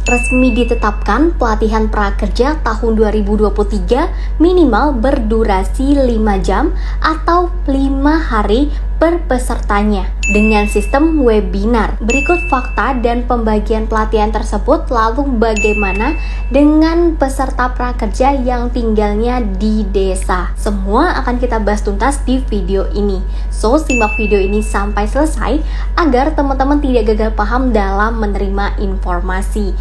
resmi ditetapkan pelatihan prakerja tahun 2023 minimal berdurasi 5 jam atau 5 hari per pesertanya dengan sistem webinar. Berikut fakta dan pembagian pelatihan tersebut, lalu bagaimana dengan peserta prakerja yang tinggalnya di desa. Semua akan kita bahas tuntas di video ini. So, simak video ini sampai selesai agar teman-teman tidak gagal paham dalam menerima informasi.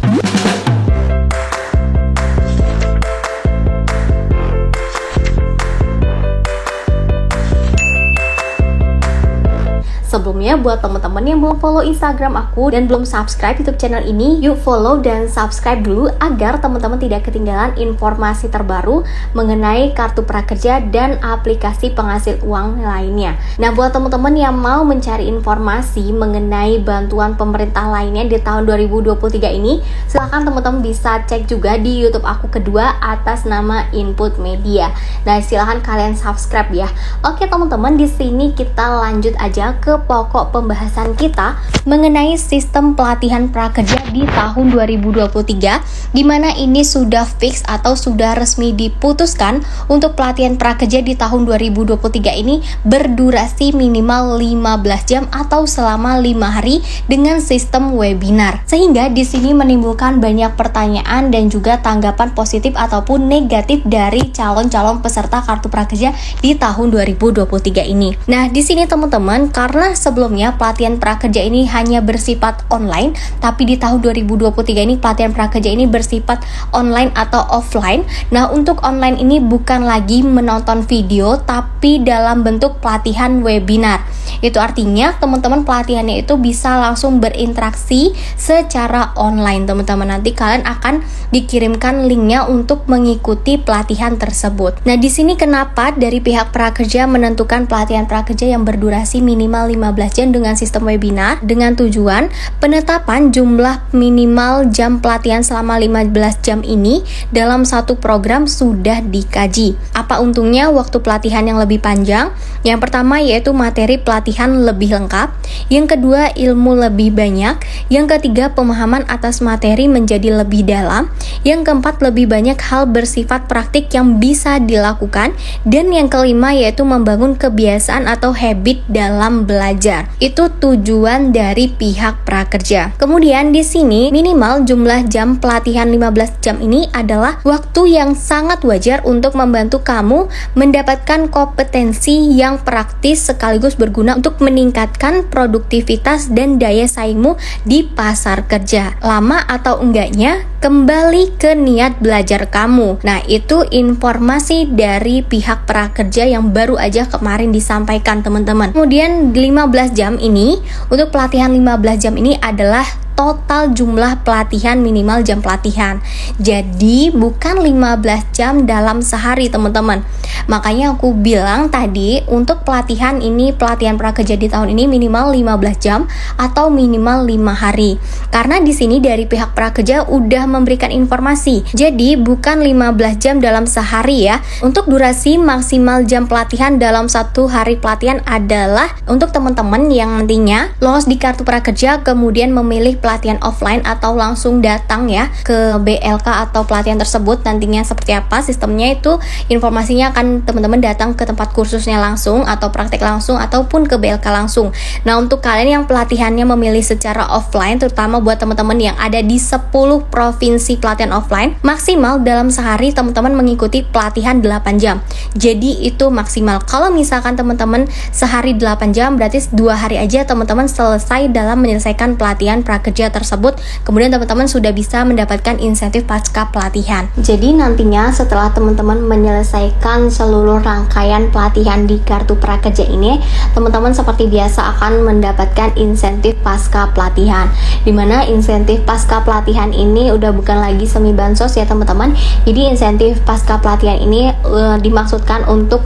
Sebelumnya, buat teman-teman yang belum follow Instagram aku dan belum subscribe YouTube channel ini, yuk follow dan subscribe dulu agar teman-teman tidak ketinggalan informasi terbaru mengenai kartu prakerja dan aplikasi penghasil uang lainnya. Nah, buat teman-teman yang mau mencari informasi mengenai bantuan pemerintah lainnya di tahun 2023 ini, silahkan teman-teman bisa cek juga di YouTube aku kedua atas nama Input Media. Nah, silahkan kalian subscribe ya. Oke teman-teman, di sini kita lanjut aja ke pokok pembahasan kita mengenai sistem pelatihan prakerja di tahun 2023, di mana ini sudah fix atau sudah resmi diputuskan untuk pelatihan prakerja di tahun 2023 ini berdurasi minimal 15 jam atau selama 5 hari dengan sistem webinar. Sehingga di sini menimbulkan banyak pertanyaan dan juga tanggapan positif ataupun negatif dari calon-calon peserta kartu prakerja di tahun 2023 ini. Nah, di sini teman-teman, karena sebelumnya pelatihan prakerja ini hanya bersifat online, tapi di tahun 2023 ini pelatihan prakerja ini bersifat online atau offline. Nah, untuk online ini bukan lagi menonton video, tapi dalam bentuk pelatihan webinar. Itu artinya teman-teman pelatihannya itu bisa langsung berinteraksi secara online. Teman-teman, nanti kalian akan dikirimkan linknya untuk mengikuti pelatihan tersebut. Nah, di sini kenapa dari pihak prakerja menentukan pelatihan prakerja yang berdurasi minimal 15 jam dengan sistem webinar dengan tujuan penetapan jumlah minimal jam pelatihan selama 15 jam ini dalam satu program sudah dikaji. Apa untungnya waktu pelatihan yang lebih panjang? Yang pertama yaitu materi pelatihan lebih lengkap, yang kedua ilmu lebih banyak, yang ketiga pemahaman atas materi menjadi lebih dalam, yang keempat lebih banyak hal bersifat praktik yang bisa dilakukan, dan yang kelima yaitu membangun kebiasaan atau habit dalam belajar. Itu tujuan dari pihak prakerja. Kemudian di sini minimal jumlah jam pelatihan 15 jam ini adalah waktu yang sangat wajar untuk membantu kamu mendapatkan kompetensi yang praktis sekaligus berguna untuk meningkatkan produktivitas dan daya saingmu di pasar kerja. Lama atau enggaknya kembali ke niat belajar kamu. Nah, itu informasi dari pihak prakerja yang baru aja kemarin disampaikan teman-teman. Kemudian 15 jam ini, untuk pelatihan 15 jam ini adalah total jumlah pelatihan minimal jam pelatihan. Jadi bukan 15 jam dalam sehari teman-teman. Makanya aku bilang tadi untuk pelatihan ini, pelatihan prakerja di tahun ini minimal 15 jam atau minimal 5 hari. Karena di sini dari pihak prakerja udah memberikan informasi. Jadi bukan 15 jam dalam sehari ya. Untuk durasi maksimal jam pelatihan dalam satu hari pelatihan adalah untuk teman-teman yang nantinya lolos di kartu prakerja kemudian memilih pelatihan offline atau langsung datang ya ke BLK atau pelatihan tersebut. Nantinya seperti apa sistemnya, itu informasinya akan teman-teman datang ke tempat kursusnya langsung atau praktek langsung ataupun ke BLK langsung. Nah, untuk kalian yang pelatihannya memilih secara offline, terutama buat teman-teman yang ada di 10 provinsi pelatihan offline, maksimal dalam sehari teman-teman mengikuti pelatihan 8 jam. Jadi itu maksimal. Kalau misalkan teman-teman sehari 8 jam, berarti 2 hari aja teman-teman selesai dalam menyelesaikan pelatihan prakerja tersebut. Kemudian teman-teman sudah bisa mendapatkan insentif pasca pelatihan. Jadi nantinya setelah teman-teman menyelesaikan seluruh rangkaian pelatihan di kartu prakerja ini, teman-teman seperti biasa akan mendapatkan insentif pasca pelatihan. Dimana insentif pasca pelatihan ini udah bukan lagi semi bansos ya teman-teman. Jadi insentif pasca pelatihan ini dimaksudkan untuk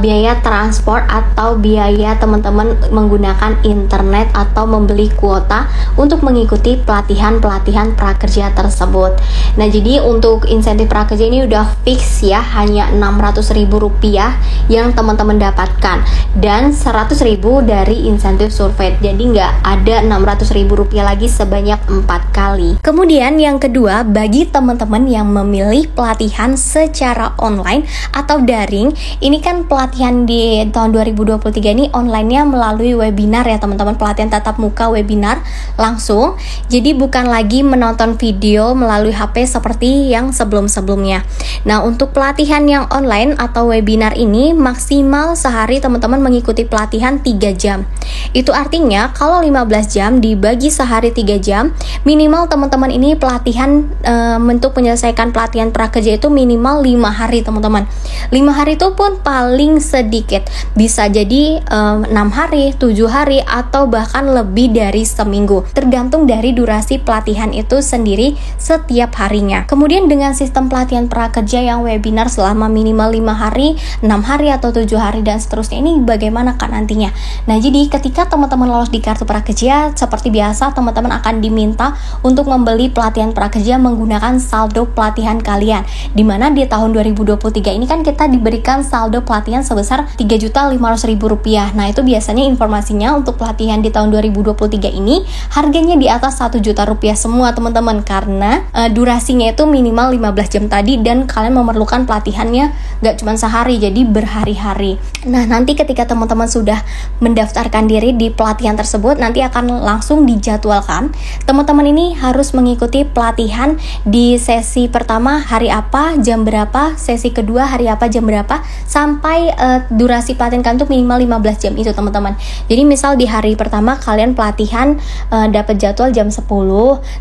biaya transport atau biaya teman-teman menggunakan internet atau membeli kuota untuk mengikuti mengikuti pelatihan-pelatihan prakerja tersebut. Nah, jadi untuk insentif prakerja ini udah fix ya, hanya Rp600.000 yang teman-teman dapatkan dan Rp100.000 dari insentif survei. Jadi nggak ada Rp600.000 lagi sebanyak 4 kali. Kemudian yang kedua, bagi teman-teman yang memilih pelatihan secara online atau daring, ini kan pelatihan di tahun 2023 ini online-nya melalui webinar ya teman-teman, pelatihan tatap muka webinar langsung. Jadi bukan lagi menonton video melalui HP seperti yang sebelum-sebelumnya. Nah, untuk pelatihan yang online atau webinar ini maksimal sehari teman-teman mengikuti pelatihan 3 jam. Itu artinya kalau 15 jam dibagi sehari 3 jam, minimal teman-teman ini pelatihan untuk menyelesaikan pelatihan prakerja itu minimal 5 hari teman-teman. 5 hari itu pun paling sedikit, bisa jadi 6 hari, 7 hari, atau bahkan lebih dari seminggu, tergantung dari durasi pelatihan itu sendiri setiap harinya. Kemudian dengan sistem pelatihan prakerja yang webinar selama minimal 5 hari, 6 hari, atau 7 hari dan seterusnya, ini bagaimana kan nantinya? Nah, jadi ketika teman-teman lolos di kartu prakerja, seperti biasa teman-teman akan diminta untuk membeli pelatihan prakerja menggunakan saldo pelatihan kalian, dimana di tahun 2023 ini kan kita diberikan saldo pelatihan sebesar Rp3.500.000. Nah, itu biasanya informasinya untuk pelatihan di tahun 2023 ini harganya di atas Rp1.000.000 semua teman-teman, karena durasinya itu minimal 15 jam tadi dan kalian memerlukan pelatihannya gak cuma sehari, jadi berhari-hari. Nah, nanti ketika teman-teman sudah mendaftarkan diri di pelatihan tersebut, nanti akan langsung dijadwalkan. Teman-teman ini harus mengikuti pelatihan di sesi pertama hari apa, jam berapa, sesi kedua hari apa, jam berapa, sampai durasi pelatihan kalian itu minimal 15 jam itu teman-teman. Jadi misal di hari pertama kalian pelatihan dapat jadwal jam 10,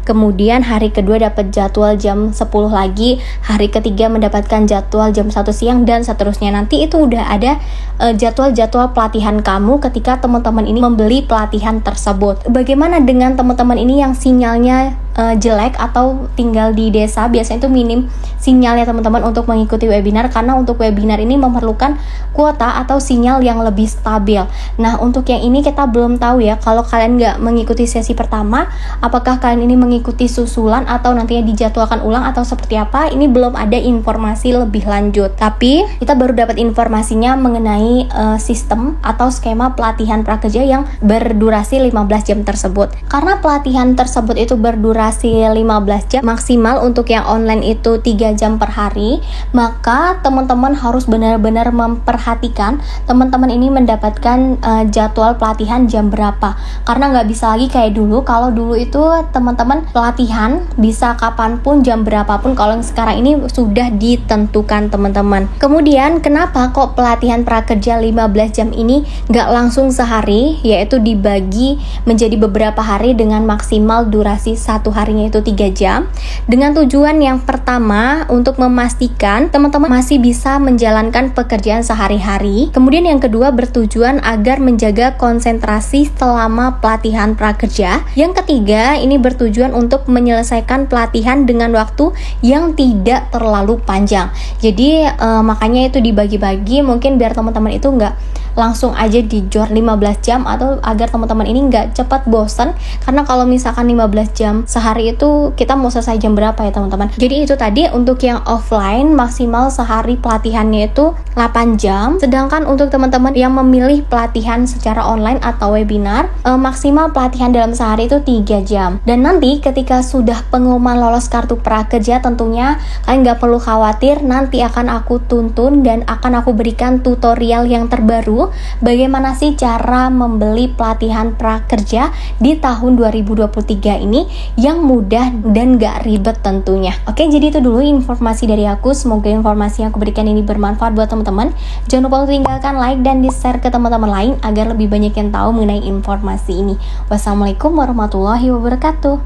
kemudian hari kedua dapat jadwal jam 10 lagi, hari ketiga mendapatkan jadwal jam 1 siang dan seterusnya. Nanti itu udah ada jadwal-jadwal pelatihan kamu ketika teman-teman ini membeli pelatihan tersebut. Bagaimana dengan teman-teman ini yang sinyalnya jelek atau tinggal di desa? Biasanya itu minim sinyalnya teman-teman untuk mengikuti webinar, karena untuk webinar ini memerlukan kuota atau sinyal yang lebih stabil. Nah, untuk yang ini kita belum tahu ya, kalau kalian nggak mengikuti sesi pertama, apakah kalian ini mengikuti susulan atau nantinya dijadwalkan ulang atau seperti apa, ini belum ada informasi lebih lanjut. Tapi kita baru dapat informasinya mengenai sistem atau skema pelatihan prakerja yang berdurasi 15 jam tersebut. Karena pelatihan tersebut itu berdurasi 15 jam, maksimal untuk yang online itu 3 jam per hari, maka teman-teman harus benar-benar memperhatikan teman-teman ini mendapatkan jadwal pelatihan jam berapa. Karena nggak bisa lagi kayak dulu. Kalau dulu itu teman-teman pelatihan bisa kapanpun, jam berapapun. Kalau yang sekarang ini sudah ditentukan teman-teman. Kemudian kenapa kok pelatihan prakerja 15 jam ini nggak langsung sehari, yaitu dibagi menjadi beberapa hari dengan maksimal durasi satu harinya itu 3 jam, dengan tujuan yang pertama untuk memastikan teman-teman masih bisa menjalankan pekerjaan sehari-hari. Kemudian yang kedua bertujuan agar menjaga konsentrasi selama pelatihan prakerja. Yang ketiga ini bertujuan untuk menyelesaikan pelatihan dengan waktu yang tidak terlalu panjang. Jadi makanya itu dibagi-bagi, mungkin biar teman-teman itu nggak langsung aja dijor 15 jam, atau agar teman-teman ini nggak cepat bosan. Karena kalau misalkan 15 jam sehari itu kita mau selesai jam berapa ya teman-teman. Jadi itu tadi untuk yang offline maksimal sehari pelatihannya itu 8 jam. Sedangkan untuk teman-teman yang memilih pelatihan secara online atau webinar, maksimal pelatihan dalam sehari itu 3 jam. Dan nanti ketika sudah pengumuman lolos kartu prakerja, tentunya kalian nggak perlu khawatir, nanti akan aku tuntun dan akan aku berikan tutorial yang terbaru bagaimana sih cara membeli pelatihan prakerja di tahun 2023 ini yang mudah dan gak ribet tentunya. Oke, jadi itu dulu informasi dari aku. Semoga informasi yang aku berikan ini bermanfaat buat teman-teman. Jangan lupa untuk tinggalkan like dan di-share ke teman-teman lain agar lebih banyak yang tahu mengenai informasi ini. Wassalamualaikum warahmatullahi wabarakatuh.